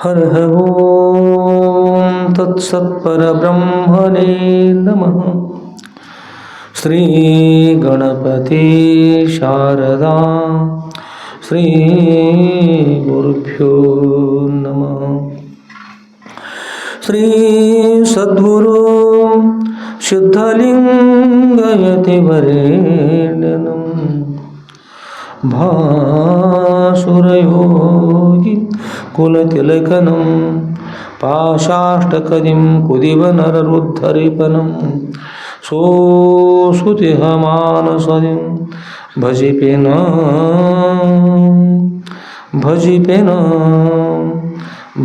ಹರಃ ಓಂ ತತ್ಸತ್ಪರಬ್ರಹ್ಮಣೇ ನಮಃ. ಶ್ರೀ ಗಣಪತಿ ಶಾರದಾ ಶ್ರೀ ಗುರುಭ್ಯೋ ನಮಃ. ಶ್ರೀ ಸದ್ಗುರು ಸಿದ್ಧಲಿಂಗಯತಿವರೇಣ್ಯಂ ಭಾಸುರಯೋಗಿ ಕುಲತಿಲಕನಂ ಪಾಶಾಷ್ಟಕದಿಂ ಕುದಿವನರರುದ್ಧರಿಪನಂ ಸೋಸುತಿಹ ಮಾನಸದಿಂ ಭಜಿಪೆನ ಭಜಿಪೆನ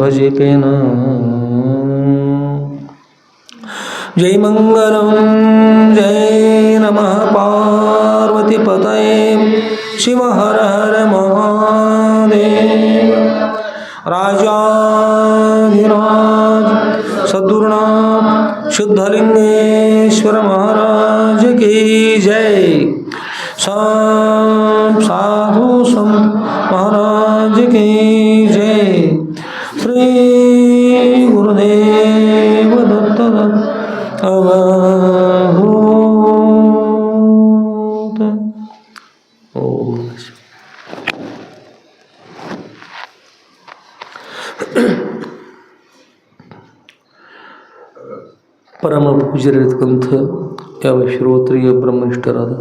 ಭಜಿಪೆನ. ಜೈ ಮಂಗಲಂ ಜೈ ನಮಃ ಪಾರ್ವತಿ ಪತಯೇ ಶಿವ ಹರ ಹರ ಮಹಾದೇವ. ರಾಜಾಧಿರಾಜ ಸದ್ಗುರುನಾಥ ಸಿದ್ಧಲಿಂಗೇಶ್ವರ ಮಹಾರಾಜ ಕಿ ಜೈ. ಸಾಧು ಸಂತ ಮಹಾರಾಜ ಕಿ ಜೈ. ಶ್ರೀ ಗುರುದೇವ ದತ್ತದ ಅವಧೂತ. ಓಂ ಪರಮ ಪೂಜ್ಯರಿರ್ತಕ್ಕಂಥ ಯಾವ ಶ್ರೋತ್ರಿಯ ಬ್ರಹ್ಮನಿಷ್ಠರಾದ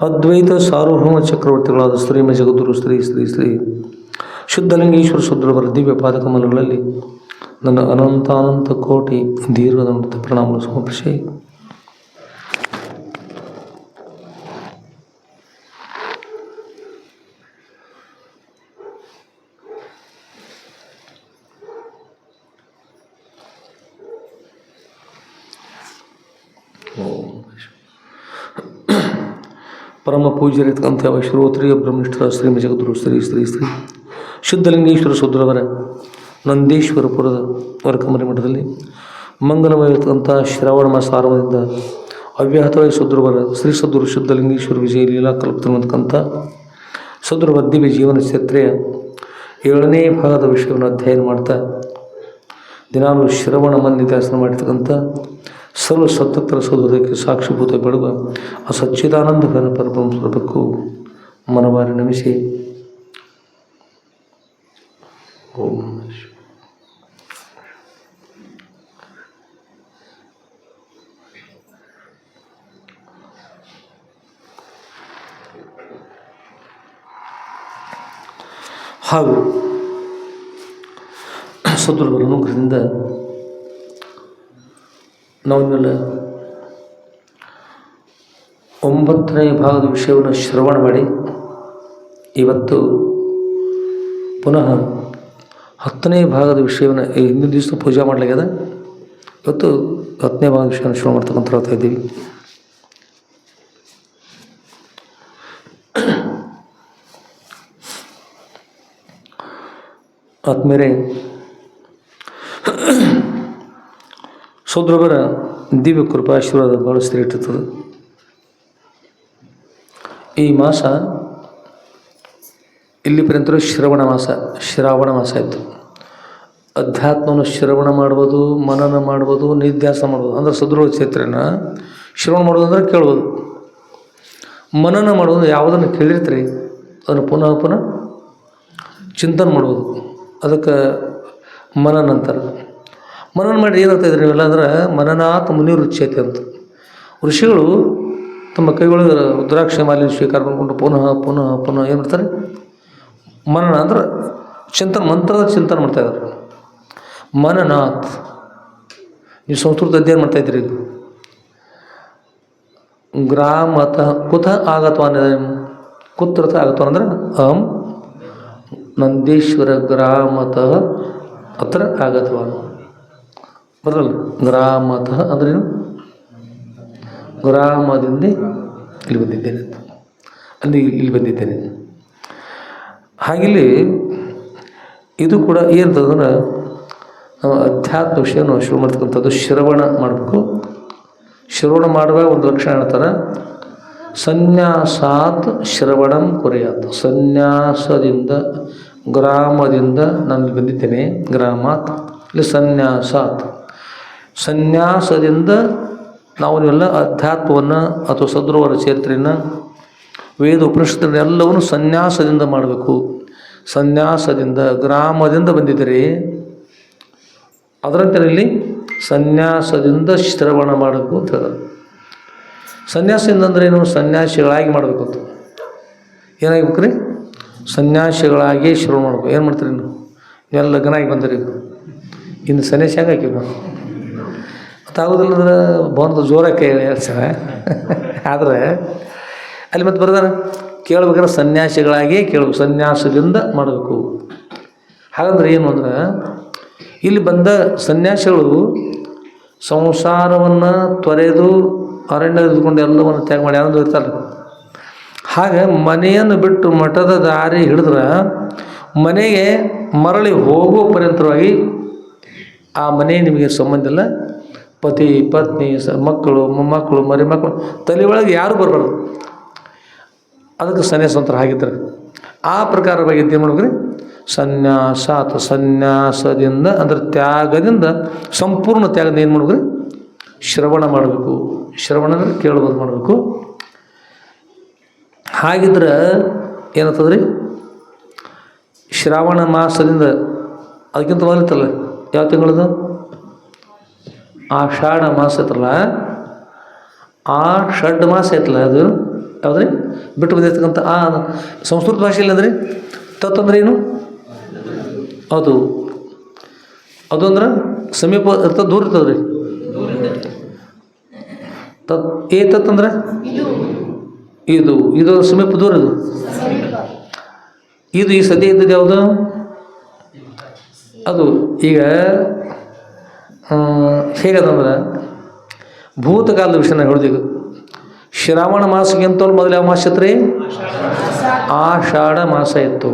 ಅದ್ವೈತ ಸಾರ್ವಭೌಮ ಚಕ್ರವರ್ತಿಗಳಾದ ಶ್ರೀಮ ಜಗದ್ಗುರು ಶ್ರೀ ಶ್ರೀ ಶ್ರೀ ಶುದ್ಧಲಿಂಗೇಶ್ವರ ಶುದ್ರವರ ದಿವ್ಯ ಪಾದಕಮಲಗಳಲ್ಲಿ ನನ್ನ ಅನಂತಾನಂತ ಕೋಟಿ ದೀರ್ಘದಂತ ಪ್ರಣಾಮವನ್ನು ಸಮರ್ಪಿಸಿ ಪರಮ ಪೂಜ್ಯರಿರ್ತಕ್ಕಂಥ ಶ್ರೋತ್ರಿಯ ಬ್ರಹ್ಮನಿಷ್ಠರ ಶ್ರೀಮ ಜಗದ್ಗುರು ಶ್ರೀ ಶ್ರೀ ಶ್ರೀ ಶುದ್ಧಲಿಂಗೇಶ್ವರ ಶುದ್ರವರ ನಂದೀಶ್ವರಪುರದ ವರಕಮರಿ ಮಠದಲ್ಲಿ ಮಂಗಲಮಯರ್ತಕ್ಕಂಥ ಶ್ರಾವಣ ಮಾಸ ಆರಂಭದಿಂದ ಅವ್ಯಾಹತವಾಗಿ ಶುದ್ರವರ ಶ್ರೀ ಸದ್ಗುರು ಶುದ್ಧಲಿಂಗೇಶ್ವರ ವಿಜಯ ಲೀಲಾ ಕಲ್ಪತಕ್ಕಂಥ ಸದ್ಗುರುವರ ದಿವ್ಯ ಜೀವನ ಚರಿತ್ರೆಯ 7ನೇ ಭಾಗದ ವಿಷಯವನ್ನು ಅಧ್ಯಯನ ಮಾಡ್ತಾ ದಿನಾಲು ಶ್ರವಣ ಮನ್ನಿತ್ಯಾಸನ ಮಾಡಿರ್ತಕ್ಕಂಥ ಸರ್ವ ಸತ್ತತ್ತರ ಸೌಧಕ್ಕೆ ಸಾಕ್ಷಿಭೂತ ಬೆಳುವ ಆ ಸಚ್ಚಿದಾನಂದ ಘನ ಪರಬ್ರಹ್ಮ ಸ್ವರೂಪಕ್ಕೂ ಮನವಾರಿ ನಮಿಸಿ ಓಂ ಹಾಗೂ ಸದ್ಗುರುವರ ಅನುಗ್ರಹದಿಂದ ನಾವೆಲ್ಲ 9ನೇ ಭಾಗದ ವಿಷಯವನ್ನು ಶ್ರವಣ ಮಾಡಿ ಇವತ್ತು ಪುನಃ 10ನೇ ಭಾಗದ ವಿಷಯವನ್ನು ಹಿಂದಿನ ದಿವಸ ಪೂಜೆ ಮಾಡಲಾಗ್ಯದ. ಇವತ್ತು 10ನೇ ಭಾಗದ ವಿಷಯವನ್ನು ಶ್ರವಣ ಮಾಡ್ತಕ್ಕಂಥ ಹೇಳ್ತಾ ಇದ್ದೀವಿ. ಆದ್ಮೇಲೆ ಸದ್ಗುರುವರ ದಿವ್ಯ ಕೃಪಾಶೀರ್ವಾದ ಭಾಳ ಶ್ರೇಷ್ಠತದೆ. ಈ ಮಾಸ ಇಲ್ಲಿ ಪರ್ಯಂತ ಶ್ರವಣ ಮಾಸ ಇತ್ತು. ಅಧ್ಯಾತ್ಮವನ್ನು ಶ್ರವಣ ಮಾಡ್ಬೋದು, ಮನನ ಮಾಡ್ಬೋದು, ನಿಧ್ಯಾಸನ ಮಾಡ್ಬೋದು. ಅಂದ್ರೆ ಸದ್ಗುರುಗಳ ಚರಿತ್ರೆನ ಶ್ರವಣ ಮಾಡೋದು ಅಂದ್ರೆ ಕೇಳ್ಬೋದು. ಮನನ ಮಾಡೋದು ಯಾವುದನ್ನು ಕೇಳಿರ್ತೀರಿ ಅದನ್ನು ಪುನಃ ಪುನಃ ಚಿಂತನೆ ಮಾಡ್ಬೋದು. ಅದಕ್ಕೆ ಮನನ ಅಂತಾರೆ. ಮನನ ಮಾಡಿ ಏನಾಗ್ತಾ ಇದ್ರಿ ನೀವೆಲ್ಲ ಅಂದ್ರೆ ಮನನಾತ್ ಮುನಿ ರುಚ್ಯತೆ ಅಂತ. ಋಷಿಗಳು ತಮ್ಮ ಕೈಗೊಳಗೆ ರುದ್ರಾಕ್ಷ ಮಾಲಿನ್ಯ ಸ್ವೀಕಾರ ಮಾಡಿಕೊಂಡು ಪುನಃ ಪುನಃ ಪುನಃ ಏನು ಮಾಡ್ತಾರೆ, ಮನನ ಅಂದ್ರೆ ಚಿಂತನೆ, ಮಂತ್ರದ ಚಿಂತನೆ ಮಾಡ್ತಾಯಿದ್ದಾರೆ. ಮನನಾಥ್. ನೀವು ಸಂಸ್ಕೃತ ಅಧ್ಯಯನ ಮಾಡ್ತಾಯಿದ್ದೀರಿ. ಗ್ರಾಮತಃ ಕುತಃ ಆಗತ್ವಾನ್, ಕುತ್ರತಃ ಆಗತ್ವಾನ್ ಅಂದ್ರೆ ಅಹಂ ನಂದೀಶ್ವರ ಗ್ರಾಮತಃ ಅತ್ರ ಆಗತ್ವಾನ್ ಬರಲ್ಲ. ಗ್ರಾಮತಃ ಅಂದ್ರೇನು, ಗ್ರಾಮದಿಂದ ಇಲ್ಲಿ ಬಂದಿದ್ದೇನೆ, ಇಲ್ಲಿ ಬಂದಿದ್ದೇನೆ. ಹಾಗಿಲ್ಲಿ ಇದು ಕೂಡ ಏನಂತಂದ್ರೆ ನಾವು ಅಧ್ಯಾತ್ಮ ವಿಷಯವನ್ನು ಶ್ರವಣ ಮಾಡ್ತಕ್ಕಂಥದ್ದು ಶ್ರವಣ ಮಾಡಬೇಕು. ಶ್ರವಣ ಮಾಡುವಾಗ ಒಂದು ಲಕ್ಷಣ ಹೇಳ್ತಾರೆ, ಸನ್ಯಾಸಾತ್ ಶ್ರವಣಂ ಕುರ್ಯಾತ್. ಸನ್ಯಾಸದಿಂದ ಗ್ರಾಮದಿಂದ ನಾನು ಬಂದಿದ್ದೇನೆ. ಗ್ರಾಮಾತ್ ಇಲ್ಲಿ ಸನ್ಯಾಸಾತ್, ಸನ್ಯಾಸದಿಂದ ನಾವು ನೀವೆಲ್ಲ ಅಧ್ಯಾತ್ಮವನ್ನು ಅಥವಾ ಸದ್ಗುರುವರ ಚರಿತ್ರೆಯನ್ನು ವೇದ ಉಪನಿಷತ್ತನ್ನು ಎಲ್ಲವನ್ನು ಸನ್ಯಾಸದಿಂದ ಮಾಡಬೇಕು. ಸನ್ಯಾಸದಿಂದ ಗ್ರಾಮದಿಂದ ಬಂದಿದ್ದೀರಿ, ಅದರಂತೆ ಇಲ್ಲಿ ಸನ್ಯಾಸದಿಂದ ಶ್ರವಣ ಮಾಡಬೇಕು ಅಂತ ಹೇಳಿದ್ರು. ಸನ್ಯಾಸದಿಂದ ಅಂದರೆ ಏನು? ಸನ್ಯಾಸಿಗಳಾಗಿ ಮಾಡಬೇಕು ಅಂತ. ಏನಾಗಬೇಕು ರೀ? ಸನ್ಯಾಸಿಗಳಾಗಿ ಶ್ರವಣ ಮಾಡಬೇಕು. ಏನು ಮಾಡ್ತೀರಿ ನೀವು? ಎಲ್ಲ ಲಗ್ನ ಆಗಿ ಬಂದಿರಿ, ಇನ್ನು ಸನ್ಯಾಸಿ ಹೆಂಗೆ ಹಾಕಿವಿ ನಾವು? ಗೊತ್ತಾಗೋದಿಲ್ಲ ಅಂದ್ರೆ ಬಂದು ಜೋರಾಗಿ ಕೈ ಹೇಳ್ತಾರೆ. ಆದರೆ ಅಲ್ಲಿ ಮತ್ತೆ ಬರ್ದಾನೆ ಕೇಳ್ಬೇಕಾದ್ರೆ ಸನ್ಯಾಸಿಗಳಾಗಿ ಕೇಳಬೇಕು, ಸನ್ಯಾಸದಿಂದ ಮಾಡಬೇಕು. ಹಾಗಂದ್ರೆ ಏನು ಅಂದ್ರೆ ಇಲ್ಲಿ ಬಂದ ಸನ್ಯಾಸಿಗಳು ಸಂಸಾರವನ್ನು ತೊರೆದು ಅರಣ್ಯ ಇದ್ಕೊಂಡು ಎಲ್ಲವನ್ನು ತ್ಯಾಗ ಮಾಡಿ ಆನಂದ ಇರ್ತಾರೆ. ಹಾಗೆ ಮನೆಯನ್ನು ಬಿಟ್ಟು ಮಠದ ದಾರಿ ಹಿಡಿದ್ರೆ ಮನೆಗೆ ಮರಳಿ ಹೋಗೋ ಪರ್ಯಂತರವಾಗಿ ಆ ಮನೆ ನಿಮಗೆ ಸಂಬಂಧ ಇಲ್ಲ. ಪತಿ ಪತ್ನಿ ಮಕ್ಕಳು ಮೊಮ್ಮಕ್ಕಳು ಮರಿಮಕ್ಕಳು ತಲೆ ಒಳಗೆ ಯಾರು ಬರಬಾರ್ದು. ಅದಕ್ಕೆ ಸನ್ಯಾಸ ಅಂತ ಆಗಿದ್ದಾರೆ. ಆ ಪ್ರಕಾರವಾಗಿ ಏನು ಮಾಡ್ಬೇಕ್ರಿ? ಸನ್ಯಾಸ ಅಥವಾ ಸನ್ಯಾಸದಿಂದ ಅಂದರೆ ತ್ಯಾಗದಿಂದ, ಸಂಪೂರ್ಣ ತ್ಯಾಗದಿಂದ ಏನು ಮಾಡ್ಬೇಕ್ರಿ? ಶ್ರವಣ ಮಾಡಬೇಕು. ಶ್ರವಣ ಅಂದರೆ ಕೇಳೋದು ಮಾಡಬೇಕು. ಹಾಗಿದ್ರೆ ಏನಂತದ್ರಿ? ಶ್ರಾವಣ ಮಾಸದಿಂದ ಅದಕ್ಕಿಂತ ಮೊದಲಿತ್ತಲ್ಲ, ಯಾವ ತಿಂಗಳದು? ಆಷಾಢ ಮಾಸ ಐತಲ್ಲ, ಆ ಷಡ್ ಮಾಸ ಐತಲ್ಲ, ಅದು ಯಾವುದ್ರಿ? ಬಿಟ್ಟು ಬಂದಿರ್ತಕ್ಕಂಥ ಆ ಸಂಸ್ಕೃತ ಭಾಷೆಯಲ್ಲಿ ಅಂದ್ರೆ ತತ್ ಅಂದ್ರೆ ಏನು? ಅದು ಅದು ಅಂದ್ರೆ ಸಮೀಪ ಇರ್ತದೆ, ದೂರ ಇರ್ತದೆ ರೀ. ತತ್ ತತ್ ಅಂದ್ರೆ ಇದು ಇದು ಸಮೀಪ ದೂರ. ಇದು ಈ ಸದ್ಯ ಇದ್ದದ್ದು ಯಾವುದು? ಅದು ಈಗ ಹೇಗದಂದ್ರೆ ಭೂತಕಾಲದ ವಿಷಯನ ಹೇಳಿದೀಗ. ಶ್ರಾವಣ ಮಾಸಕ್ಕಿಂತ ಮೊದಲು ಯಾವ ಮಾಸ ಇತ್ತು ರೀ? ಆಷಾಢ ಮಾಸ ಇತ್ತು.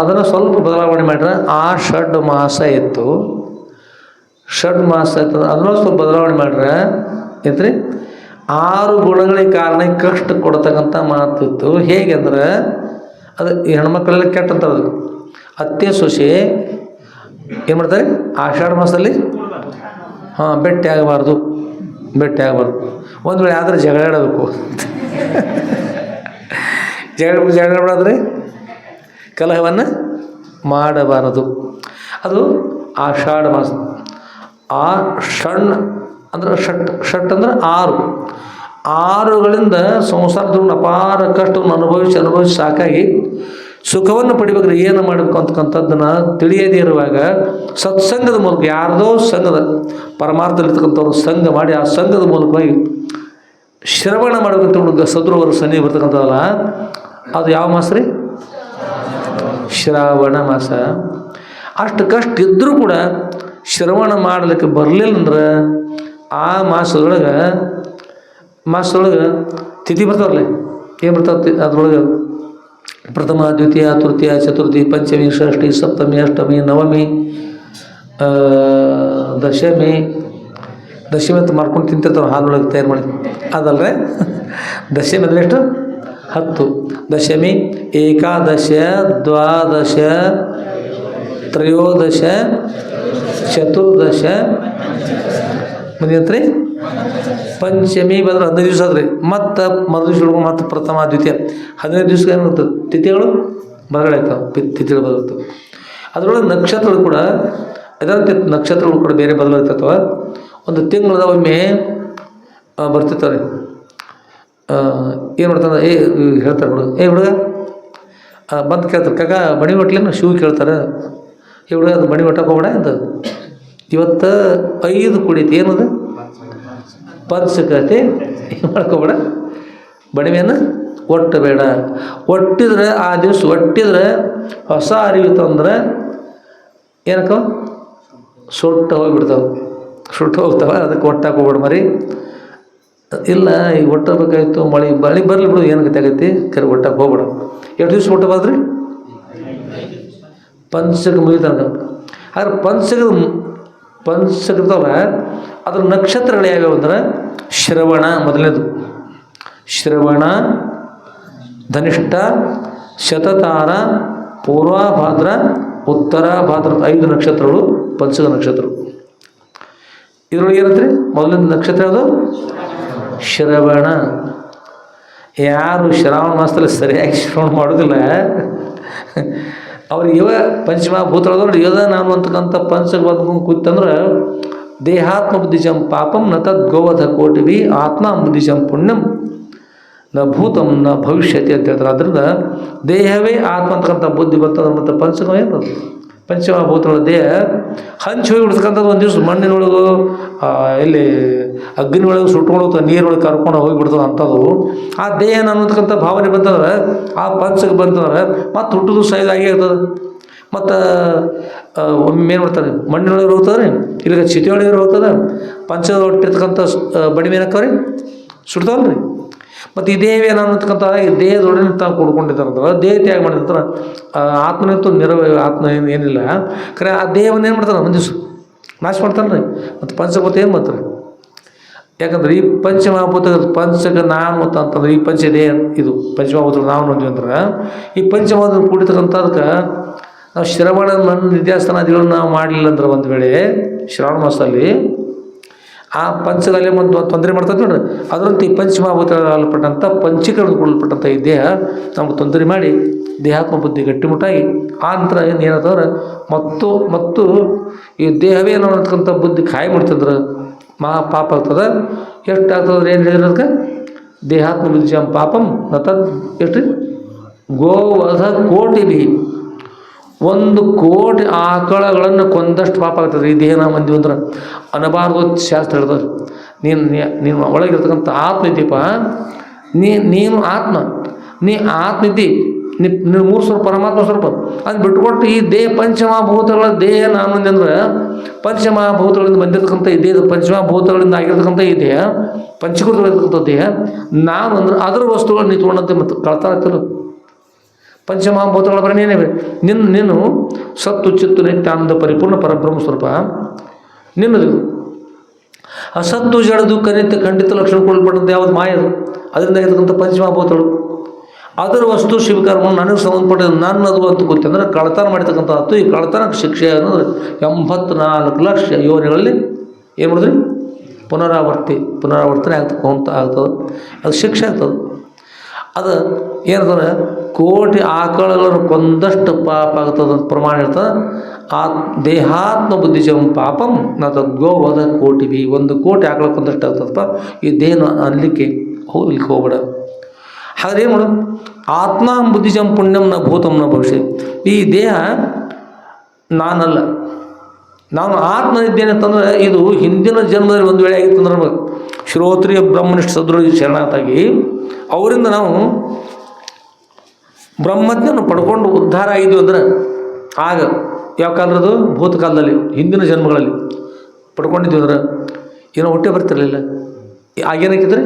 ಅದನ್ನು ಸ್ವಲ್ಪ ಬದಲಾವಣೆ ಮಾಡ್ರೆ ಆ ಷಡ್ ಮಾಸ ಇತ್ತು. ಷಡ್ ಮಾಸ ಇತ್ತು, ಅದನ್ನು ಸ್ವಲ್ಪ ಬದಲಾವಣೆ ಮಾಡ್ರೆ ಐತ್ರಿ 6 ಗುಣಗಳಿಗೆ ಕಾರಣ ಕಷ್ಟ ಕೊಡ್ತಕ್ಕಂಥ ಮಾತಿತ್ತು. ಹೇಗೆ ಅಂದ್ರೆ ಅದು ಈ ಹೆಣ್ಮಕ್ಳೆಲ್ಲ ಕೆಟ್ಟಂತಾರೆ. ಅದು ಅತ್ತೆ ಸೊಸೆ ಏನು ಮಾಡ್ತಾರೆ? ಆಷಾಢ ಮಾಸದಲ್ಲಿ ಭೇಟಿ ಆಗಬಾರ್ದು. ಒಂದು ವೇಳೆ ಆದರೆ ಜಗಳ ಆಡಬೇಕು. ಜಗಳ ಮಾಡಾದ್ರೆ ಕಲಹವನ್ನು ಮಾಡಬಾರದು. ಅದು ಆಷಾಢ ಮಾಸ. ಆ ಷಣ್ ಅಂದ್ರೆ ಷಟ್ ಅಂದ್ರೆ 6ಗಳಿಂದ ಸಂಸಾರದೊಂದು ಅಪಾರ ಕಷ್ಟವನ್ನು ಅನುಭವಿಸಿ ಸಾಕಾಗಿ ಸುಖವನ್ನು ಪಡಿಬೇಕಾದ್ರೆ ಏನು ಮಾಡಬೇಕು ಅಂತಕ್ಕಂಥದ್ದನ್ನು ತಿಳಿಯದೇ ಇರುವಾಗ ಸತ್ಸಂಗದ ಮೂಲಕ, ಯಾರ್ದೋ ಸಂಘದ ಪರಮಾರ್ಥದಲ್ಲಿರ್ತಕ್ಕಂಥವ್ರು ಸಂಘ ಮಾಡಿ ಆ ಸಂಘದ ಮೂಲಕವಾಗಿ ಶ್ರವಣ ಮಾಡಬೇಕಂತ ಸದ್ಗುರುವರ ಸನ್ನಿಧಿ ಬರ್ತಕ್ಕಂಥದ್ದಲ್ಲ, ಅದು ಯಾವ ಮಾಸ ರೀ? ಶ್ರಾವಣ ಮಾಸ. ಅಷ್ಟು ಕಷ್ಟ ಇದ್ದರೂ ಕೂಡ ಶ್ರವಣ ಮಾಡಲಿಕ್ಕೆ ಬರಲಿಲ್ಲ ಅಂದ್ರೆ ಆ ಮಾಸದೊಳಗೆ ತಿಥಿ ಬರ್ತಾವಲ್ಲ, ಏನು ಬರ್ತಾವ ಅದ್ರೊಳಗೆ? ಪ್ರಥಮ, ದ್ವಿತೀಯ, ತೃತೀಯ, ಚತುರ್ಥಿ, ಪಂಚಮಿ, ಷಷ್ಠಿ, ಸಪ್ತಮಿ, ಅಷ್ಟಮಿ, ನವಮಿ, ದಶಮಿ ಅಂತ ಮಾಡ್ಕೊಂಡು ತಿಂತಿರ್ತಾವೆ ಹಾಲೊಳಗೆ ತಯಾರು ಮಾಡಿ. ಅದಲ್ಲದೆ ದಶಮಿ ಅಂದರೆ ಎಷ್ಟು? 10. ದಶಮಿ, ಏಕಾದಶ, ದ್ವಾದಶ, ತ್ರಯೋದಶ, ಚತುರ್ದಶ, ಮುಂದಿನ ಪಂಚಮಿ ಬಂದ್ರೆ 15 ದಿವಸ ಆದ್ರಿ. ಮತ್ತು ಮರುದಿವ್ಸ ಮತ್ತು ಪ್ರಥಮ, ದ್ವಿತೀಯ 15 ದಿವ್ಸಕ್ಕೆ ಏನಾಗ್ತದೆ? ತಿಥಿಗಳು ಬದಲಾವಣೆ ಆಗ್ತಾವೆ. ತಿಥಿಗಳು ಬದಲಾಗ್ತವೆ. ಅದರೊಳಗೆ ನಕ್ಷತ್ರಗಳು ಕೂಡ ಇದರಂತೆ ನಕ್ಷತ್ರಗಳು ಕೂಡ ಬೇರೆ ಬದಲಾಗ್ತವೆ. ಒಂದು ತಿಂಗಳದ ಒಮ್ಮೆ ಬರ್ತಿರ್ತಾರೆ. ಏನು ಮಾಡ್ತಾರೆ? ಹೇಳ್ತಾರೆ ಹುಡುಗ, ಹುಡುಗ ಬಂದು ಕೇಳ್ತಾರೆ, ಕಾಕ ಮಣಿ ಹೊಟ್ಲೇನು ಶಿವ್ ಕೇಳ್ತಾರೆ. ಹುಡುಗ ಅದು ಮಣಿ ಹೊಟ್ಟಕ್ಕೆ ಹೋಗ್ಬೇಡ ಅಂತ, ಇವತ್ತು 5 ಕುಡಿತು. ಏನದು? ಪಂಚಕತೆ. ಮಾಡ್ಕೋಬೇಡ, ಬಡಿಮೆಯನ್ನು ಒಟ್ಟಬೇಡ. ಒಟ್ಟಿದ್ರೆ ಆ ದಿವಸ ಒಟ್ಟಿದ್ರೆ ಹೊಸ ಅರಿವು ತಂದ್ರೆ ಏನಕ್ಕ ಸುಟ್ಟು ಹೋಗ್ತಾವೆ. ಅದಕ್ಕೆ ಒಟ್ಟಾಕ ಹೋಗ್ಬೇಡ ಮರಿ. ಇಲ್ಲ ಈಗ ಒಟ್ಟಬೇಕಾಯ್ತು, ಮಳೆ ಬರಲಿ ಬಿಡು, ಏನಕ್ಕೆ ತೆಗೈತಿ ಕರೆ ಒಟ್ಟಕ್ಕೆ ಹೋಗ್ಬೇಡ. ಎಷ್ಟು ದಿವ್ಸ ಒಟ್ಟು ಬಾದ್ರಿ? ಪಂಚಕ ಮುಗಿತನಕ. ಆದ್ರೆ ಪಂಚಕದವ ಅದ್ರ ನಕ್ಷತ್ರಗಳು ಯಾವ್ಯಾವ ಅಂದ್ರೆ ಶ್ರವಣ ಮೊದಲನೇದು, ಶ್ರವಣ, ಧನಿಷ್ಠ, ಶತತಾರ, ಪೂರ್ವಭಾದ್ರ, ಉತ್ತರ ಭಾದ್ರ 5 ನಕ್ಷತ್ರಗಳು ಪಂಚಕ ನಕ್ಷತ್ರ. ಇದರೊಳಗೆ ಏನಂತ್ರಿ? ಮೊದಲನೇ ನಕ್ಷತ್ರ ಯಾವುದು? ಶ್ರವಣ. ಯಾರು ಶ್ರಾವಣ ಮಾಸದಲ್ಲಿ ಸರಿಯಾಗಿ ಶ್ರವಣ ಮಾಡೋದಿಲ್ಲ ಅವ್ರಿಗೆ ಇವ ಪಂಚಮಭೂತಗಳದವ್ರು ಇವ ನಾನು ಅಂತಕ್ಕಂಥ ಪಂಚಕ ಬಂದ್ಕೊಂಡು ಕೂತಂದ್ರೆ ದೇಹಾತ್ಮ ಬುದ್ಧಿಜಂ ಪಾಪಂ ನ ತದ್ಗೋವಧ ಕೋಟಿಭಿ ಆತ್ಮ ಬುದ್ಧಿಜಂ ಪುಣ್ಯಂ ನ ಭೂತಂ ನ ಭವಿಷ್ಯತಿ ಅಂತ ಹೇಳ್ತಾರೆ. ಅದರಿಂದ ದೇಹವೇ ಆತ್ಮ ಅಂತಕ್ಕಂಥ ಬುದ್ಧಿ ಬರ್ತದೆ. ಮತ್ತು ಪಂಚಕ ಏನು? ಪಂಚಮಭೂತಗಳ ದೇಹ ಹಂಚಿ ಹೋಗಿ ಬಿಡ್ತಕ್ಕಂಥದ್ದು. ಒಂದು ದಿವಸ ಮಣ್ಣಿನೊಳಗು ಎಲ್ಲಿ ಅಗ್ನಿ ಒಳಗೆ ಸುಟ್ಕೊಂಡು ನೀರೊಳಗೆ ಕರ್ಕೊಂಡು ಹೋಗಿಬಿಡ್ತದೆ ಅಂಥದ್ದು. ಆ ದೇಹ ಅನ್ನೋತಕ್ಕಂಥ ಭಾವನೆ ಬಂತಂದ್ರೆ ಆ ಪಂಚಕ್ಕೆ ಬಂತಂದ್ರೆ ಮತ್ತು ಹುಟ್ಟುದು ಸೈಜ್ ಆಗೇ ಇರ್ತದೆ. ಮತ್ತು ಒಮ್ಮೆ ಏನು ಮಾಡ್ತಾರೆ, ಮಣ್ಣಿನೊಳಗೆ ಹೋಗ್ತದೆ, ಇಲ್ಲಿಗೆ ಚಿತಿಯೊಳಗೆ ಹೋಗ್ತದೆ, ಪಂಚದ ಹೊಟ್ಟಿರ್ತಕ್ಕಂಥ ಬಡಿ ಮೇನಕ್ಕವ್ರಿ ಸುಡ್ತಾವಲ್ಲ ರೀ. ಮತ್ತು ಈ ದೇಹ ಏನು ಅನ್ನತಕ್ಕಂಥ ಈ ದೇಹದೊಡನೆ ತಾವು ಕೊಡ್ಕೊಂಡಿರ್ತಾರಂತ ದೇಹ ತ್ಯಾಗ ಮಾಡಿರ್ತಾರೆ. ಆತ್ಮನಿಂತೂ ಆತ್ಮ ಏನಿಲ್ಲ ಖರೆ ಆ ದೇಹವನ್ನು ಏನು ಮಾಡ್ತಾರೆ ಒಂದು ದಿವಸ ನಾಶ ಮಾಡ್ತಾನೆ ರೀ. ಮತ್ತು ಪಂಚಭೂತ ಏನು ಮಾಡ್ತಾರೆ? ಯಾಕಂದ್ರೆ ಈ ಪಂಚಮಹಾಭೂತ ಪಂಚಕ ನಾನು ಅಂತಂದ್ರೆ ಈ ಪಂಚದೇಹ ಇದು ಪಂಚಮಹಾಭೂತ ನಾವು ನೋಡ್ತೀವಿ ಅಂದ್ರೆ ಈ ಪಂಚಮಹಾಭೂತ ಕೂಡಿರ್ತಕ್ಕಂಥದಕ್ಕೆ ನಾವು ಶ್ರವಣ ನಿಧ್ಯಾಸನಾದಿಗಳನ್ನು ನಾವು ಮಾಡಲಿಲ್ಲ ಅಂದ್ರೆ ಒಂದು ವೇಳೆ ಶ್ರಾವಣ ಮಾಸದಲ್ಲಿ ಆ ಪಂಚದಲ್ಲಿ ಒಂದು ತೊಂದರೆ ಮಾಡ್ತದೆ ನೋಡ್ರಿ. ಅದರಂತೆ ಈ ಪಂಚಮಹಾಭೂತಗಳಲ್ಪಟ್ಟಂಥ ಪಂಚೀಕರಣಗೊಳ್ಳಲ್ಪಟ್ಟಂಥ ಈ ದೇಹ ನಮ್ಗೆ ತೊಂದರೆ ಮಾಡಿ ದೇಹಾತ್ಮ ಬುದ್ಧಿ ಗಟ್ಟಿಮುಟ್ಟಾಗಿ ಆ ನಂತರ ಏನಾದ್ರೆ ಮತ್ತು ಈ ದೇಹವೇ ಅನ್ನೋತಕ್ಕಂಥ ಬುದ್ಧಿ ಕಾಯಿ ಮಾಡ್ತಂದ್ರೆ ಮಹಾ ಪಾಪ ಆಗ್ತದೆ. ಎಷ್ಟು ಆಗ್ತದ್ರೆ ಏನು ಹೇಳಿದ್ರೆ ಅದಕ್ಕೆ ದೇಹಾತ್ಮ ಬುದ್ಧಿ ಪಾಪಂ ನತ ಎಷ್ಟು ರೀ? ಗೋವಧ ಕೋಟಿಭಿ 1 ಕೋಟಿ ಆಕಳಗಳನ್ನು ಕೊಂದಷ್ಟು ಪಾಪ ಆಗ್ತದೆ ಈ ದೇಹನ ಮಂದಿ ಅಂದ್ರೆ ಅನ್ನಬಾರ್ದು ಶಾಸ್ತ್ರ ಹೇಳ್ತಾರೆ. ನೀನು ಒಳಗಿರ್ತಕ್ಕಂಥ ಆತ್ಮ ಇದ್ದೀಪ, ನೀನು ಆತ್ಮ, ನೀ ಆತ್ಮ ಇದ್ದಿ, ನೀವು 3 ಸ್ವರೂಪ ಪರಮಾತ್ಮ ಸ್ವರೂಪ ಅದು ಬಿಟ್ಕೊಟ್ಟು ಈ ದೇಹ ಪಂಚಮಹಾಭೂತಗಳ ದೇಹ ನಾನು ಅಂದ್ರೆ ಪಂಚಮಹಾಭೂತಗಳಿಂದ ಬಂದಿರತಕ್ಕಂಥ ಈ ದೇಹ ಪಂಚಮಹಾಭೂತಗಳಿಂದ ಆಗಿರ್ತಕ್ಕಂಥ ಈ ದೇಹ ಪಂಚಕೃತಗಳಿರ್ತಕ್ಕಂಥ ದೇಹ ನಾನು ಅಂದ್ರೆ ಅದರ ವಸ್ತುಗಳು ನೀವು ತೊಗೊಂಡಂತೆ ಮತ್ತು ಕಳ್ತಾ ಇರ್ತಲ್ಲ. ಪಂಚಮಹಾಭೂತಗಳ ಬರ ನೀನು ಸತ್ತು ಚಿತ್ತು ನಿತ್ಯಾನಂದ ಪರಿಪೂರ್ಣ ಪರಬ್ರಹ್ಮ ಸ್ವರೂಪ ನಿನ್ನದು. ಅಸತ್ತು ಜಡ ದುಃಖ ನಿತ್ಯ ಖಂಡಿತ ಲಕ್ಷಣ ಕೊಡಲ್ಪಟ್ಟಂತೆ ಯಾವುದು ಮಾಯದು ಅದರಿಂದ ಇರತಕ್ಕಂಥ ಪಂಚಮಹಾಭೂತಗಳು ಅದರ ವಸ್ತು ಶಿವಕರ್ಮ ನನಗೆ ಸಂಬಂಧಪಟ್ಟ ನನ್ನದು ಅಂತ ಗೊತ್ತಂದ್ರೆ ಕಳತನ ಮಾಡಿರ್ತಕ್ಕಂಥದ್ದು. ಈ ಕಳತನಕ್ಕೆ ಶಿಕ್ಷೆ ಅನ್ನೋದು 84 ಲಕ್ಷ ಯೋನಿಗಳಲ್ಲಿ ಏನು ಮಾಡಿದ್ರಿ ಪುನರಾವರ್ತನೆ ಆಗ್ತದೆ. ಅದು ಶಿಕ್ಷೆ ಆಗ್ತದೆ. ಅದು ಏನಂದ್ರೆ ಕೋಟಿ ಆಕಳಗಳನ್ನು ಕೊಂದಷ್ಟು ಪಾಪ ಆಗ್ತದೆ ಅಂತ ಪ್ರಮಾಣ ಇರ್ತದೆ. ಆ ದೇಹಾತ್ಮ ಬುದ್ಧಿಜಂ ಪಾಪಂ ನ ತದ್ಗೋವಧ ಕೋಟಿಭಿ 1 ಕೋಟಿ ಆಕಳ ಕೊಂದಷ್ಟು ಆಗ್ತದಪ್ಪ ಈ ದೇಹನ ಅನ್ಲಿಕ್ಕೆ ಹೋಗ್ಬೇಡ. ಹಾಗಾದ್ರೆ ಏನು ಮಾಡೋದು? ಆತ್ಮ ಬುದ್ಧಿಜಂ ಪುಣ್ಯಂ ನ ಭೂತಂ ನ ಭವಿಷ್ಯ. ಈ ದೇಹ ನಾನಲ್ಲ, ನಾನು ಆತ್ಮ ಇದ್ದೇನೆ ಅಂತಂದ್ರೆ ಇದು ಹಿಂದಿನ ಜನ್ಮದಲ್ಲಿ ಒಂದು ವೇಳೆ ಆಗಿತ್ತಂದ್ರೆ ನಮಗೆ ಶ್ರೋತ್ರಿಯ ಬ್ರಹ್ಮನಿಷ್ಠ ಸದೃಢ ಶರಣಾತಾಗಿ ಅವರಿಂದ ನಾವು ಬ್ರಹ್ಮಜ್ಞನ್ನು ಪಡ್ಕೊಂಡು ಉದ್ಧಾರ ಆಗಿದ್ವಿ ಅಂದ್ರೆ ಆಗ ಯಾವ ಕಾಲದ್ದು ಭೂತಕಾಲದಲ್ಲಿ ಹಿಂದಿನ ಜನ್ಮಗಳಲ್ಲಿ ಪಡ್ಕೊಂಡಿದ್ವಿ ಅಂದ್ರೆ ಏನೋ ಹೊಟ್ಟೆ ಬರ್ತಿರಲಿಲ್ಲ. ಆಗೇನಾಗಿದ್ರೆ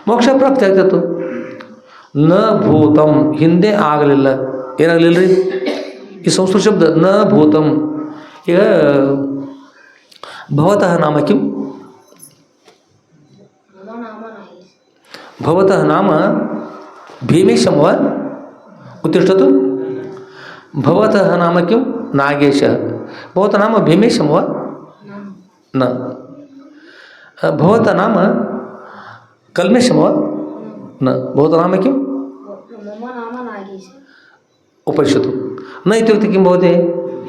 ಮೋಕ್ಷ ಪ್ರಾಪ್ತಿ ಆಗ್ತಿತ್ತು. ನ ಭೂತಂ ಹಿಂದೆ ಆಗಲಿಲ್ಲ. ಏನಾಗಲಿಲ್ಲ ರೀ ಈ ಸಂಸ್ಕೃತ ಶಬ್ದ ನ ಭೂತಂ. ಈಗ ಭವತಃ ನಾಮ ಕಿಂ? ಭವತಃ ನಾಮ ಭೀಮೇಶಂ ವಾ ಉತ್ತಿಷ್ಠತು. ಭವತಃ ನಾಮ ಕಿಂ? ನಾಗೇಶ. ಭವತಃ ನಾಮ ಭೀಮೇಶಂ ವಾ ನ. ಭವತಃ ನಾಮ ಕಲ್ಮೇಶಂ ವಾ ನ. ಭವತಃ ನಾಮ ಕಿಂ? ಉಪನಿಷತ್ತು. ನ ಇತ್ಯುಕ್ತೆ ಕಿಂ ಭವತಿ?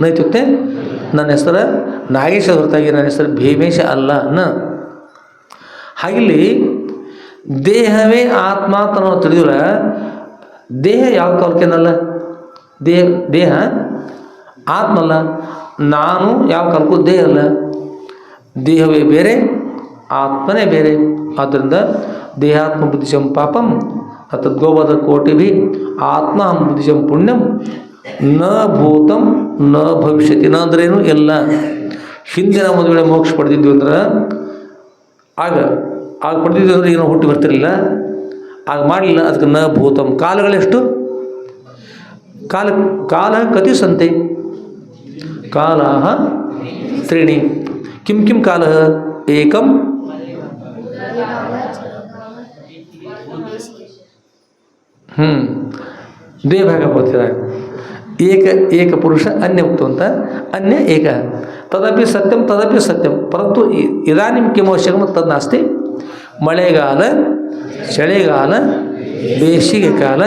ನ ಇತ್ಯುಕ್ತೆ ನನ್ನ ಹೆಸರು ನಾಗೇಶ ಹೊರತಾಗಿ ನನ್ನ ಹೆಸರು ಭೀಮೇಶ ಅಲ್ಲ ನ. ಹಾಗಿಲ್ಲಿ ದೇಹವೇ ಆತ್ಮ ಅಂತ ನಾವು ತಿಳಿದ್ರೆ ದೇಹ ಯಾವ ಕಾಲಕ್ಕೇನಲ್ಲ, ದೇಹ ಆತ್ಮ ಅಲ್ಲ. ನಾನು ಯಾವ ಕಾಲಕ್ಕೂ ದೇಹ ಅಲ್ಲ. ದೇಹವೇ ಬೇರೆ, ಆತ್ಮನೇ ಬೇರೆ. ಆದ್ದರಿಂದ ದೇಹಾತ್ಮ ಬುದ್ಧಿಜಂ ಪಾಪಂ ತದ್ಗೋವಧ ಕೋಟಿಭಿ ಆತ್ಮ ಬುದ್ಧಿಜಂ ಪುಣ್ಯಂ ನ ಭೂತಂ ನ ಭವಿಷ್ಯತಿ. ನ ಅಂದ್ರೇನು? ಎಲ್ಲ. ಹಿಂದಿನ ಒಂದು ವೇಳೆ ಮೋಕ್ಷ ಪಡೆದಿದ್ವಿ ಅಂದ್ರೆ ಆಗ ಪಡೆದಿದ್ವಿ ಅಂದ್ರೆ ಏನೋ ಹುಟ್ಟಿ ಬರ್ತಿರಲಿಲ್ಲ. ಆಗ ಮಾಡಲಿಲ್ಲ, ಅದಕ್ಕೆ ನ ಭೂತಂ. ಕಾಲಗಳೆಷ್ಟು? ಕಾಲ ಕತಿ ಸಂತೆ? ಕಾಲಾಹ ತ್ರೀಣಿ. ಕಿಂ ಕಿಂ ಕಾಲಃ? ಏಕಂ ದ್ವೇ ಭಾಗ ಹೋಗ್ತೀರ. ಏಕ ಪುರುಷ ಅನ್ಯ ಉಕ್ತು ಅಂತ, ಅನ್ಯ ಏಕ ತದಪಿ ಸತ್ಯಂ ತದಪಿ ಸತ್ಯಂ ಪರಂತು ಇದಾನಿಂ ಕಿಮವಶ್ಯಕಂ ತದ್ ನಾಸ್ತಿ. ಮಳೆಗಾಲ, ಚಳಿಗಾಲ, ಬೇಸಿಗೆ ಕಾಲ,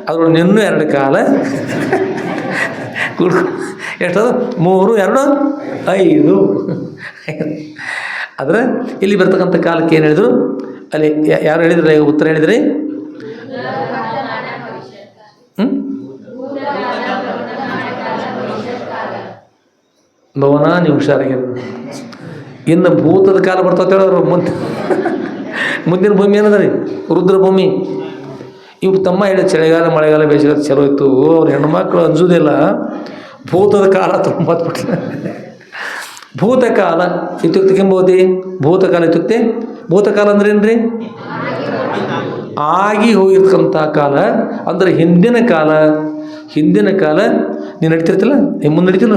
ಅದರೊಳಗೆ ಇನ್ನೂ 2 ಕಾಲ ಎಷ್ಟದು 3 2 5. ಆದರೆ ಇಲ್ಲಿ ಬರ್ತಕ್ಕಂಥ ಕಾಲಕ್ಕೆ ಏನು ಹೇಳಿದರು? ಅಲ್ಲಿ ಯಾರು ಹೇಳಿದ್ರೆ ಉತ್ತರ ಹೇಳಿದ್ರಿ? ಭವನ ನೀವು ಹುಷಾರಾಗಿ. ಇನ್ನು ಭೂತದ ಕಾಲ ಬರ್ತಾವ ಹೇಳೋರು ಮುಂದಿನ ಭೂಮಿ ಏನದ ರೀ? ರುದ್ರಭೂಮಿ. ಇವು ತಮ್ಮ ಹೇಳಿ ಚಳಿಗಾಲ ಮಳೆಗಾಲ ಬೇಸಿಗೆ ಚಲೋ ಇತ್ತು, ಅವ್ರು ಹೆಣ್ಮಕ್ಳು ಅಂಜುವುದಿಲ್ಲ. ಭೂತದ ಕಾಲ ತುಂಬತ್ಬಿಟ್ರೆ ಭೂತಕಾಲ ಇತ್ಯುಕ್ತಿ ಕೆಂಬುದಿ. ಭೂತಕಾಲ ಇತ್ಯುಕ್ತಿ, ಭೂತಕಾಲ ಅಂದ್ರೆ ಏನ್ರಿ? ಆಗಿ ಹೋಗಿರ್ತಕ್ಕಂಥ ಕಾಲ ಅಂದರೆ ಹಿಂದಿನ ಕಾಲ. ಹಿಂದಿನ ಕಾಲ ನೀನು ನಡಿತಿರ್ತಿಲ್ಲ, ಮುಂದೆ ನಡಿತಿಲ್ಲ,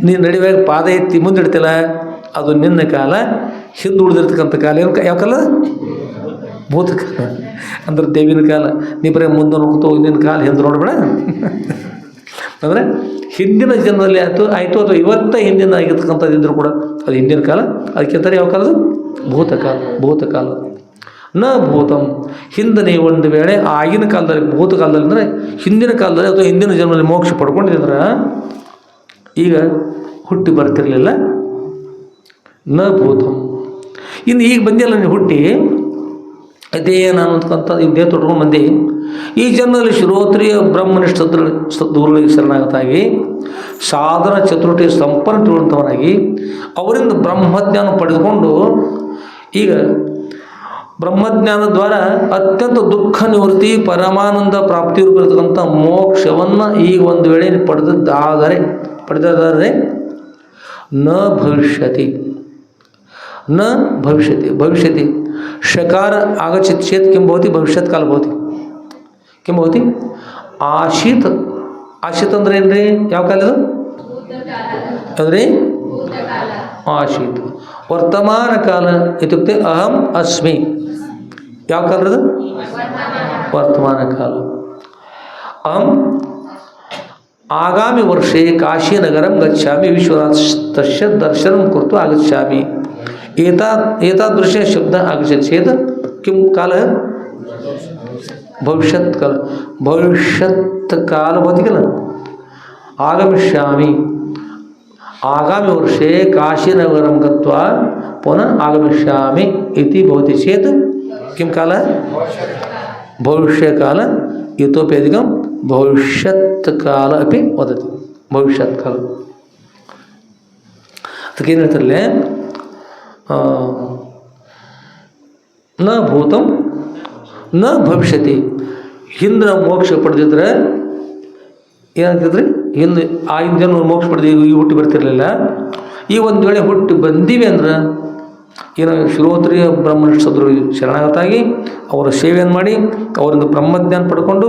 ನೀನು ನಡಿವಾಗ ಪಾದ ಎತ್ತಿ ಮುಂದೆ ನಡಿತಿಲ್ಲ, ಅದು ನಿನ್ನ ಕಾಲ. ಹಿಂದೆ ಉಳಿದಿರ್ತಕ್ಕಂಥ ಕಾಲ ಏನು? ಯಾವ ಕಾಲ? ಭೂತಕಾಲ ಅಂದ್ರೆ ದೇವಿನ ಕಾಲ. ನೀ ಬರೀ ಮುಂದೆ ನೋಡ್ಕೊತ ಹಿಂದಿನ ಕಾಲ ಹಿಂದೆ ನೋಡ್ಬೇಡ. ಅಂದರೆ ಹಿಂದಿನ ಜನ್ಮದಲ್ಲಿ ಆಯಿತು ಅಥವಾ ಇವತ್ತ ಹಿಂದಿನ ಆಗಿರ್ತಕ್ಕಂಥದ್ದು ಇದ್ದರೂ ಕೂಡ ಅದು ಹಿಂದಿನ ಕಾಲ. ಅದಕ್ಕಿಂತಾರೆ ಯಾವ ಕಾಲದು? ಭೂತಕಾಲ. ಭೂತಕಾಲ ನ ಭೂತಂ. ಹಿಂದೆ ಒಂದು ವೇಳೆ ಆಗಿನ ಕಾಲದಲ್ಲಿ, ಭೂತಕಾಲದಲ್ಲಿ ಅಂದರೆ ಹಿಂದಿನ ಕಾಲದಲ್ಲಿ ಅಥವಾ ಹಿಂದಿನ ಜನ್ಮದಲ್ಲಿ ಮೋಕ್ಷ ಪಡ್ಕೊಂಡಿದ್ರೆ ಈಗ ಹುಟ್ಟಿ ಬರ್ತಿರಲಿಲ್ಲ. ನ ಭೂತಂ. ಇನ್ನು ಈಗ ಬಂದಿಲ್ಲ ನೀವು ಹುಟ್ಟಿ, ಅದೇ ನಾನು ಅಂತಕ್ಕಂಥ ಇದೇ ತೊಟ್ಕೊಂಡು ಬಂದು ಈ ಜನ್ಮದಲ್ಲಿ ಶ್ರೋತ್ರಿಯ ಬ್ರಹ್ಮನಿಷ್ಠ ದೂರಗಳಿಗೆ ಶರಣಾಗತಾಗಿ ಸಾಧನ ಚತುರ್ಟಿ ಸಂಪನ್ನ ತಿಳುವಂಥವನಾಗಿ ಅವರಿಂದ ಬ್ರಹ್ಮಜ್ಞಾನ ಪಡೆದುಕೊಂಡು ಈಗ ಬ್ರಹ್ಮಜ್ಞಾನ ದ್ವಾರ ಅತ್ಯಂತ ದುಃಖ ನಿವೃತ್ತಿ ಪರಮಾನಂದ ಪ್ರಾಪ್ತಿರತಕ್ಕಂಥ ಮೋಕ್ಷವನ್ನು ಈಗ ಒಂದು ವೇಳೆ ಪಡೆದದ್ದಾದರೆ ನ ಭವಿಷ್ಯತಿ. ನ ಭವಿಷ್ಯತಿ. ಭವಿಷ್ಯತಿ ಶಕಾರ ಆಗಚ್ಚತ್ ಚೇತ್ ಕಿಂ ಭವತಿ? ಭವಿಷ್ಯತ್ ಕಾಲ ಭವತಿ. ಕಿಂ ಭವತಿ? ಆಶೀತ್. ಆಶೀತ್ ಅಂದ್ರೆ ಏನ್ರಿ? ಯಾವ ಕಾಲ ಇದು? ಅಂದ್ರೆ ಆಶೀತ್. ವರ್ತಮಾನ ಕಾಲ ಇತ್ಯುಕ್ತೆ ಅಹಂ ಅಸ್ಮಿ. ಯಾವ ಕಾಲ ಅದು? ವರ್ತಮಾನ ಕಾಲ. ಅಹಂ ಆಗಾಮಿ ವರ್ಷೆ ಕಾಶೀನಗರಂ ಗಚ್ಚಾಮಿ ವಿಶ್ವನಾಥಸ್ಯ ದರ್ಶನಂ ಕೃತ್ವ ಆಗಚ್ಚಾಮಿ. ಏತಾದೃಶ ಶಬ್ದ ಆಗಚ್ಚತ್ ಚೇತ್ ಕಿಂ ಕಾಲ? ಭವಿಷ್ಯತ್ ಕಾಲ. ಭವಿಷ್ಯತ್ ಕಾಲ ಭವತಿಕಲ್ಲ. ಆಗಮಿಷ್ಯಾಮಿ. ಆಗಾಮಿ ವರ್ಷೆ ಕಾಶೀನಗರಂ ಗತ್ವಾ ಪುನಃ ಆಗಮಿಷ್ಯಾಮಿ ಇತಿ ಭವತಿ ಚೇತ್ ಕಿಂ ಕಾಲ? ಭವಿಷ್ಯಕಾಲ. ಇತೋಪಿ ಅಧಿಕಂ ಭವಿಷ್ಯತ್ ಕಾಲ ಅಪಿ ವದತಿ. ಭವಿಷ್ಯತ್ ಕಾಲ ಅದಕ್ಕೆ ಏನು ಹೇಳ್ತಾರಲ್ಲೇ? ನ ಭೂತಂ ನ ಭವಿಷ್ಯತಿ. ಹಿಂದೆ ನಾವು ಮೋಕ್ಷ ಪಡೆದಿದ್ರೆ ಏನಾಗ್ತದ್ರಿ? ಹಿಂದೆ ಆಗಿನ ಜನ ಮೋಕ್ಷ ಪಡೆದು ಈ ಹುಟ್ಟಿ ಬರ್ತಿರ್ಲಿಲ್ಲ. ಈ ಒಂದು ವೇಳೆ ಹುಟ್ಟಿ ಬಂದೀವಿ ಅಂದ್ರೆ ಏನೋ ಶ್ರೋತ್ರಿಯ ಬ್ರಹ್ಮನಿಷ್ಠರು ಶರಣಾಗತಾಗಿ ಅವರ ಸೇವೆಯನ್ನು ಮಾಡಿ ಅವರಿಂದ ಬ್ರಹ್ಮಜ್ಞಾನ ಪಡ್ಕೊಂಡು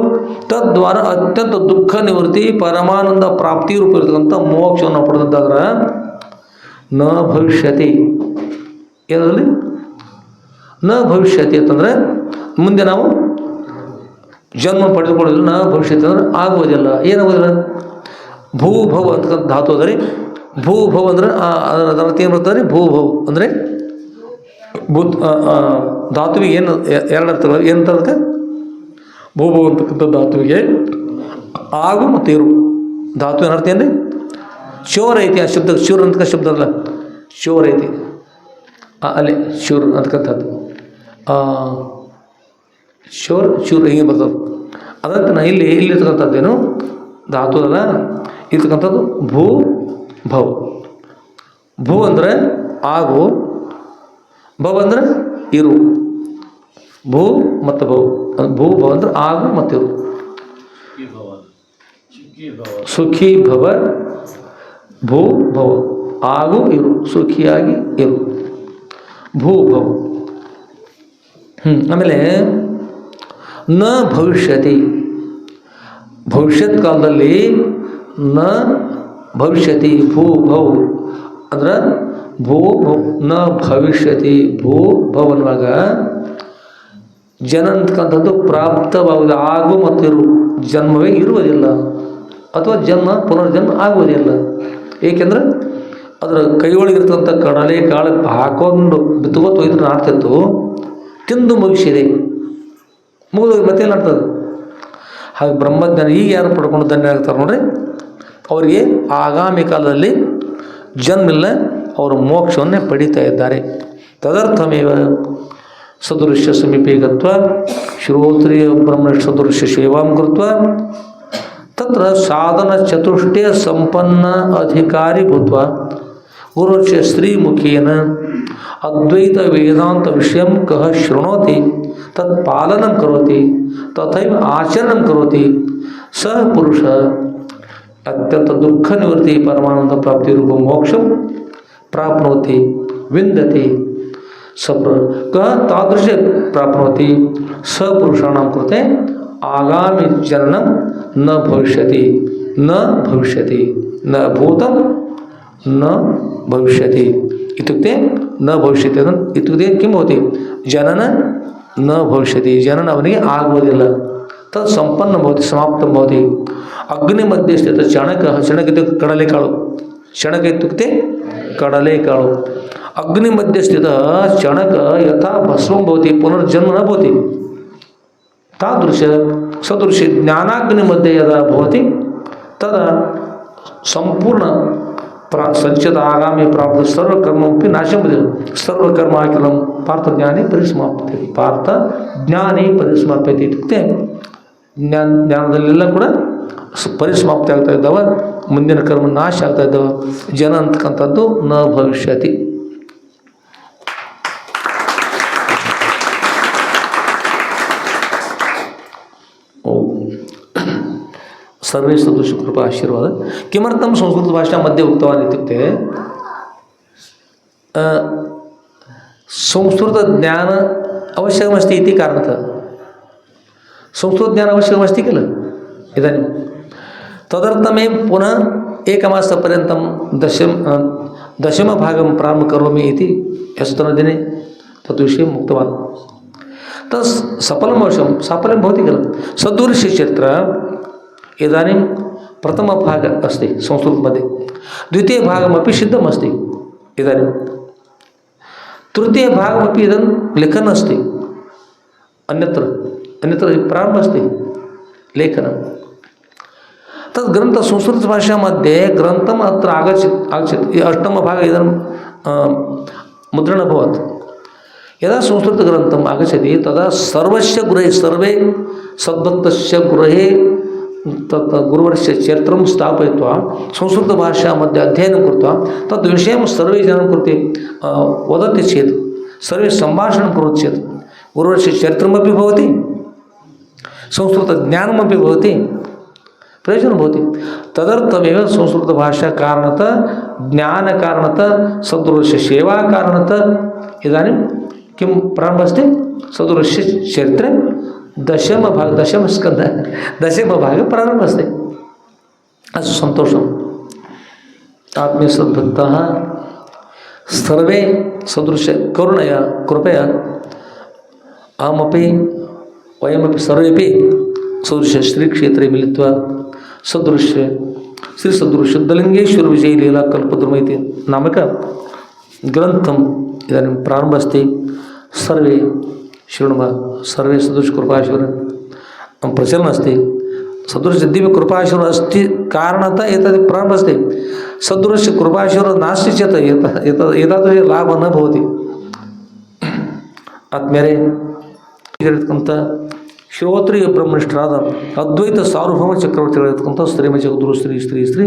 ತದ್ವಾರ ಅತ್ಯಂತ ದುಃಖ ನಿವೃತ್ತಿ ಪರಮಾನಂದ ಪ್ರಾಪ್ತಿ ರೂಪ ಇರತಕ್ಕಂಥ ಮೋಕ್ಷವನ್ನು ಪಡೆದದ್ದಾದ್ರೆ ನ ಭವಿಷ್ಯತಿ. ಏನದಲ್ಲಿ ನ ಭವಿಷ್ಯತಿ ಅಂತಂದರೆ ಮುಂದೆ ನಾವು ಜನ್ಮ ಪಡೆದುಕೊಳ್ಳೋದಿಲ್ಲ. ನ ಭವಿಷ್ಯತಿ ಅಂದ್ರೆ ಆಗುವುದಿಲ್ಲ. ಏನಾಗೋದಿಲ್ಲ? ಭೂಭವ ಅಂತಕ್ಕಂಥ ಧಾತು ಅದರಿ. ಭೂಭವ ಅಂದ್ರೆ ಅದರ ಅರ್ಥ ಏನು ಬರ್ತದೆ? ಭೂಭವ ಅಂದರೆ ಧಾತುವಿಗೆ ಏನು 2 ಅರ್ಥಗಳು. ಏನಂತ ಅದಕ್ಕೆ? ಭೂಭವ ಅಂತಕ್ಕಂಥ ಧಾತುವಿಗೆ ಆಗು ಮತ್ತು ಇರು. ಧಾತು ಏನರ್ಥ ಏನ್ರಿ? ಚೋರ್ ಐತಿ. ಆ ಶಬ್ದ ಶೂರ್ ಅಂತಕ್ಕ ಶಬ್ದ ಅಲ್ಲ, ಚೋರ್ ಐತಿ ಅಲ್ಲಿ ಶೂರ್ ಅಂತಕ್ಕಂಥದ್ದು. ಶೋರ್ ಚೂರ್ ಹಿಂಗೆ ಬರ್ತದೆ. ಅದಕ್ಕೆ ನಾ ಇಲ್ಲಿರ್ತಕ್ಕಂಥದ್ದೇನು ಧಾತು ಅಲ್ಲ, ಇರ್ತಕ್ಕಂಥದ್ದು ಭೂ ಭವ. ಭೂ ಅಂದರೆ ಆಗು, ಭವ ಅಂದ್ರೆ ಇರು. ಭೂ ಮತ್ತು ಭವ. ಭೂ ಭವ ಅಂದ್ರೆ ಆಗು ಮತ್ತು ಇರು. ಸುಖಿ ಭವ ಭೂ ಭವ. ಆಗು ಇರು, ಸುಖಿಯಾಗಿ ಇರು. ಭೂ ಭವ. ಆಮೇಲೆ ನ ಭವಿಷ್ಯತಿ. ಭವಿಷ್ಯತ್ ಕಾಲದಲ್ಲಿ ನ ಭವಿಷ್ಯತಿ. ಭೂ ಭವ ಅಂದ್ರೆ ಭೂ ಭವ ನ ಭವಿಷ್ಯತಿ. ಭೂ ಭವ ಅನ್ನುವಾಗ ಜನ ಅಂತಕ್ಕಂಥದ್ದು ಪ್ರಾಪ್ತವಾಗುವುದು. ಆಗು ಮತ್ತು ಇರು ಜನ್ಮವೇ ಇರುವುದಿಲ್ಲ ಅಥವಾ ಪುನರ್ಜನ್ಮ ಆಗುವುದಿಲ್ಲ. ಏಕೆಂದರೆ ಅದರ ಕೈಯೊಳಗಿರ್ತಂಥ ಕಡಲೆ ಕಾಳು ಹಾಕೊಂಡು ಬಿತ್ತುವತ್ತು ಒಯ್ದು ನಾಡ್ತಿತ್ತು, ತಿಂದು ಮುಗಿಸಿದೆ, ಮುಗಿದು ಮತ್ತೇನು ನಾಡ್ತದೆ. ಹಾಗೆ ಬ್ರಹ್ಮಜ್ಞಾನ ಈಗ ಯಾರು ಪಡ್ಕೊಂಡು ಧನ್ಯ ಆಗ್ತಾರೆ ನೋಡ್ರಿ, ಅವರಿಗೆ ಆಗಾಮಿ ಕಾಲದಲ್ಲಿ ಜನ್ಮಿಲ್ಲ, ಅವರು ಮೋಕ್ಷವನ್ನೇ ಪಡೀತಾ ಇದ್ದಾರೆ. ತದರ್ಥಮೇವ ಸದೃಶ್ಯ ಸಮೀಪೇ ಗತ್ವ ಶ್ರೋತ್ರಿಯ ಬ್ರಹ್ಮ ಸದೃಶ್ಯ ಸೇವಾಂ ಕೃತ್ವ ತತ್ರ ಸಾಧನ ಚತುಷ್ಟೇ ಸಂಪನ್ನ ಅಧಿಕಾರಿ ಭೂತ್ವ ಗುರುಶ್ಯ ಶ್ರೀಮುಖೇನ ಅದ್ವೈತ ವೇದಾಂತ ವಿಷಯಂ ಕಹ ಶೃಣೋತಿ ತತ್ ಪಾಲನಂ ಕರೋತಿ ತಥೈವ ಆಚರಣಂ ಕರೋತಿ ಸ ಪುರುಷ ಅತ್ಯಂತ ದುಃಖ ನಿವೃತ್ತಿ ಪರಮಾನಂದ ಪ್ರಾಪ್ತಿ ರೂಪ ಮೋಕ್ಷಂ ಪ್ರಾಪ್ನೋತಿ ವಿಂದತಿ ಕಹ ತಾದೃಶ ಪ್ರಾಪ್ನೋತಿ ಸ ಪುರುಷಾಣಾಂ ಕೃತೆ ಆಗಾಮಿ ಜನನಂ ನ ಭವಿಷ್ಯತಿ ನ ಭೂತಂ ನ ಭವಿಷ್ಯತಿ ಇತ್ಯುಕ್ತೆ ನ ಭವಿಷ್ಯತಿ ಇತ್ಯುಕ್ತೆ ಕಿಂ ಭವತಿ ಜನನ ನ ಭವಿಷ್ಯತಿ, ಜನನ ಅವನಿಗೆ ಆಗುವುದಿಲ್ಲ. ತತ್ ಸಂಪನ್ನ ಭವತಿ ಸಮಾಪ್ತಂ ಭವತಿ. ಅಗ್ನಿ ಮಧ್ಯೆ ಸ್ಥಿತ ಚಣಕ ಇತ್ಯುಕ್ತೆ ಕಡಲೆಕಾಳು, ಚಣಕ ಇತ್ಯುಕ್ತೆ ಕಡಲೆಕಾಳು. ಅಗ್ನಿ ಮಧ್ಯೆ ಸ್ಥಿತ ಚಣಕ ಯಥಾ ಭಸ್ಮಂ ಭವತಿ ಪುನರ್ಜನ್ಮ ನ ಭವತಿ ತಾದೃಶ ಸದೃಶ ಜ್ಞಾನಾಗ್ನಿ ಮಧ್ಯೆ ಯದಾ ಭವತಿ ತದ ಸಂಪೂರ್ಣ ಸಂಚಿತ ಆಗಾಮಿ ಪ್ರಾಪ್ತ ಸರ್ವಕರ್ಮಪಿ ನಾಶಂಬುದು ಸರ್ವಕರ್ಮ ಅಖಿಲಂ ಪಾರ್ಥ ಜ್ಞಾನಿ ಪರಿಸಮಾಪ್ಯತೆ ಪಾರ್ಥ ಜ್ಞಾನಿ ಪರಿಸಮಾಪ್ಯತೆ ಇತ್ಯುಕ್ತೆ ಜ್ಞಾನದಲ್ಲೆಲ್ಲ ಕೂಡ ಪರಿಸಮಾಪ್ತಿ ಆಗ್ತಾ ಇದ್ದಾವೆ, ಮುಂದಿನ ಕರ್ಮ ನಾಶ ಆಗ್ತಾ ಇದ್ದಾವೆ. ಜನ ಅಂತಕ್ಕಂಥದ್ದು ನ ಭವಿಷ್ಯತಿ. ಸರ್ವೇ ಸದೃಶ ಕೃಪಾ ಆಶೀರ್ವಾದ. ಕಿಮರ್ಥಂ ಸಂಸ್ಕೃತ ಭಾಷಾ ಮಧ್ಯೆ ಉಕ್ತವಾನ್ ಇತ್ಯುಕ್ತೆ ಸಂಸ್ಕೃತ ಜ್ಞಾನ ಅವಶ್ಯಕಮಸ್ತಿ ಇತಿ ಕಾರಣತಃ. ಸಂಸ್ಕೃತ ಜ್ಞಾನ ಅವಶ್ಯಕಮಸ್ತಿ किल इदानीं तदर्थमेव पुनः एकमासपर्यन्तं दशमभागं प्रारम्भं करोमि इति ह्यस्तनदिने तद्विषयम् उक्तवान्. तत् साफल्यं भवति किल. सदृशक्षेत्र इदानीं प्रथमभाग अस्ति संस्कृत मध्ये, द्वितीयभागमपि सिद्धमस्ति इदानीं, तृतीयभागमपि इदं लेखनम् अस्ति, अन्यत्र प्रारम्भः अस्ति लेखनं. तद् ग्रन्थ संस्कृतभाषा मध्ये ग्रन्थम् अत्र आगच्छति. अष्टमभाग इदानीं मुद्रण अभवत्. यदा संस्कृतग्रन्थम् आगच्छति तदा सर्वस्य गृहे सर्वे सद्भक्तस्य गृहे तत् गुरुवर्यस्य चरित्रं स्थापयित्वा संस्कृतभाषा मध्ये अध्ययनं कृत्वा तद् विषयं सर्वे जनानां कृते वदति चेत्, सर्वे सम्भाषणं करोति चेत् गुरुवर्यस्य चरित्रमपि भवति, संस्कृतज्ञानमपि भवति, प्रयोजनं भवति. तदर्थमेव संस्कृतभाषा कारणतः, ज्ञानकारणतः, सद्गुरुस्य सेवा कारणतः इदानीं किं प्रारम्भः अस्ति सद्गुरुस्य चरित्रे दशमभागः प्रारम्भः अस्ति. अस्तु सन्तोषम्. आत्मीयसद्भक्ताः सर्वे सदृश करुणया कृपया अहमपि वयमपि सर्वेपि सदृश श्रीक्षेत्रे मिलित्वा सदृश्य श्री सदृश शुद्धलिंगेश्वर विजय लीला कल्पद्रुम इति नामक ग्रंथम् इदानीं प्रारम्भः अस्ति. सर्वे शृण्वन्तु. सर्वे सदृश कृपाश्वर प्रचलन् अस्ति. सदृश दिव्य कृपाश्वर अस्ति कारणतः एतत् प्रारम्भः अस्ति. सदृश कृपाश्वर नास्ति चेत् एतादृश लाभः न भवति. आत्मीयರೇ, ಇರತಕ್ಕಂಥ ಶ್ರೋತ್ರಿಯ ಬ್ರಹ್ಮನಿಷ್ಠರಾದ ಅದ್ವೈತ ಸಾರ್ವಭೌಮ ಚಕ್ರವರ್ತಿಗಳಿರತಕ್ಕಂಥ ಶ್ರೀಮತಿ ಜಗದ್ಗುರು ಶ್ರೀ ಶ್ರೀ ಶ್ರೀ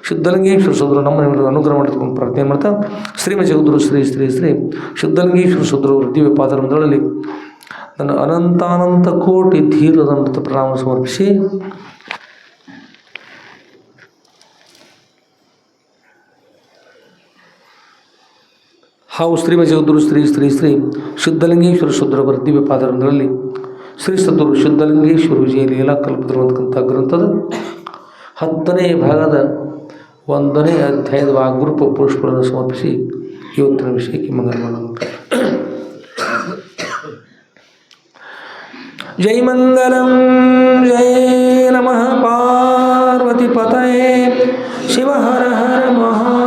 ಶುದ್ಧಲಿಂಗೇಶ್ವರ ಸೋದರ ನಮ್ಮನ್ನು ಅನುಗ್ರಹ ಮಾಡಿರ್ತಕ್ಕಂಥ ಪ್ರಾರ್ಥನೆ ಮಾಡ್ತಾ ಶ್ರೀಮತಿ ಜಗದ್ಗುರು ಶ್ರೀ ಶ್ರೀ ಶ್ರೀ ಶುದ್ಧಲಿಂಗೇಶ್ವರ ಸೋದರ ದಿವ್ಯ ಪಾದರದಲ್ಲಿ ನನ್ನ ಅನಂತಾನಂತ ಕೋಟಿ ಧೀರದಂತ ಪ್ರಣಾಮ ಸಮರ್ಪಿಸಿ ಹಾವು ಶ್ರೀಮತಿ ಜಗದ್ಗುರು ಶ್ರೀ ಶ್ರೀ ಶ್ರೀ ಶುದ್ಧಲಿಂಗೇಶ್ವರ ಸೋದರವರ ದಿವ್ಯ ಪಾದರದಲ್ಲಿ ಶ್ರೀ ಸದ್ಗುರು ಶುದ್ಧಲಿಂಗೇಶ್ವರ ವಿಜಯ ಲೀಲಾ ಕಲ್ಪದಿರುವಂತಕ್ಕಂಥ ಗ್ರಂಥದ 10ನೇ ಭಾಗದ 1ನೇ ಅಧ್ಯಾಯದ ವಾಗ್ರೂಪ ಪುಷ್ಪಗಳನ್ನು ಸಮರ್ಪಿಸಿ ಇವತ್ತಿನ ವಿಷಯಕ್ಕೆ ಮಂಗಲವನ್ನು ಜೈ ಮಂಗಲಂ ಜೈ ನಮಃ. ಪಾರ್ವತಿ ಪತಯೇ ಶಿವ ಹರ ಹರ ಮಹಾ